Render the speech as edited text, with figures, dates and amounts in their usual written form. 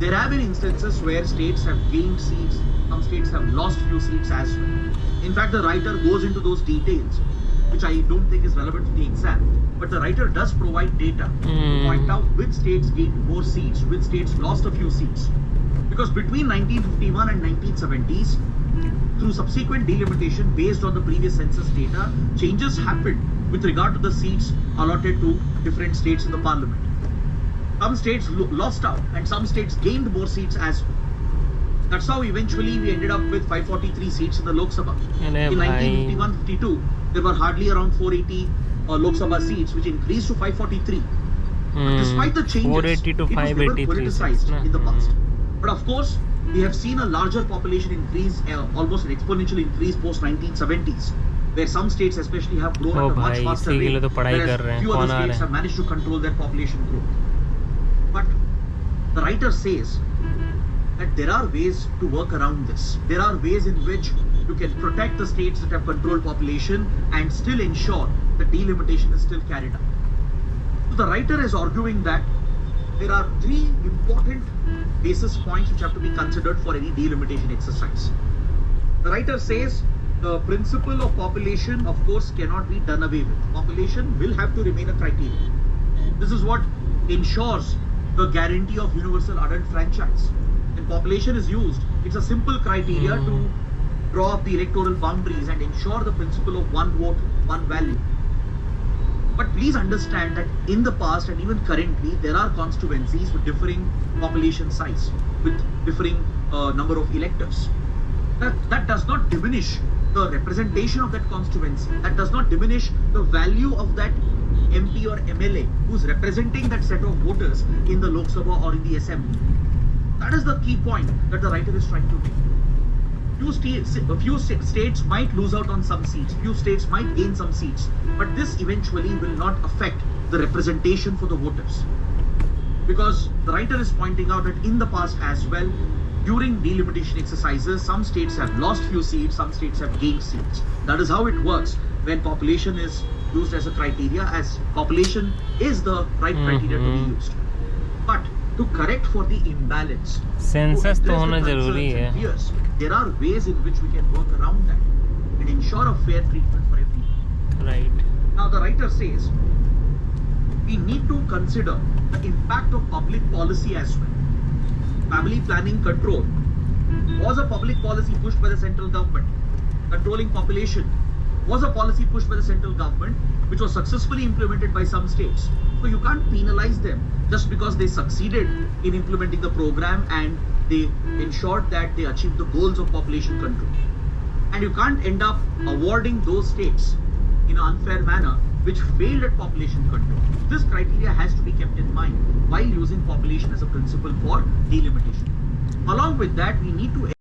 There have been instances where states have gained seats, some states have lost few seats as well. In fact, the writer goes into those details, which I don't think is relevant to the exam. But the writer does provide data to point out which states gained more seats, which states lost a few seats. Because between 1951 and 1970s, through subsequent delimitation based on the previous census data, changes happened with regard to the seats allotted to different states in the parliament. Some states lost out and some states gained more seats as well. That's how eventually we ended up with 543 seats in the Lok Sabha. In 1951-52, there were hardly around 480 Lok Sabha seats, which increased to 543. But despite the changes, 480 to it was never 583 politicized in the past. But of course, we have seen a larger population increase, almost an exponential increase post 1970s, where some states especially have grown at a much faster rate, whereas few other states have managed to control their population growth. But the writer says that there are ways to work around this. There are ways in which you can protect the states that have controlled population and still ensure that delimitation is still carried out. So the writer is arguing that there are three important basis points which have to be considered for any delimitation exercise. The writer says the principle of population, of course, cannot be done away with. Population will have to remain a criteria. This is what ensures the guarantee of universal adult franchise. When population is used, it's a simple criteria to draw up the electoral boundaries and ensure the principle of one vote, one value. But please understand that in the past and even currently, there are constituencies with differing population size, with differing number of electors. That does not diminish the representation of that constituency. That does not diminish the value of that MP or MLA who's representing that set of voters in the Lok Sabha or in the Assembly. That is the key point that the writer is trying to make. Few states might lose out on some seats, few states might gain some seats, but this eventually will not affect the representation for the voters. Because the writer is pointing out that in the past as well, during delimitation exercises, some states have lost few seats, some states have gained seats. That is how it works when population is used as a criteria, as population is the right criteria to be used. But to correct for the imbalance, census तो होना जरूरी है. Yes, there are ways in which we can work around that and ensure a fair treatment for everyone. Right. Now the writer says we need to consider the impact of public policy as well. Family planning control was a public policy pushed by the central government. Controlling population was a policy pushed by the central government, which was successfully implemented by some states. So you can't penalize them just because they succeeded in implementing the program and they ensured that they achieved the goals of population control. And you can't end up awarding those states in an unfair manner which failed at population control. This criteria has to be kept in mind while using population as a principle for delimitation. Along with that, we need to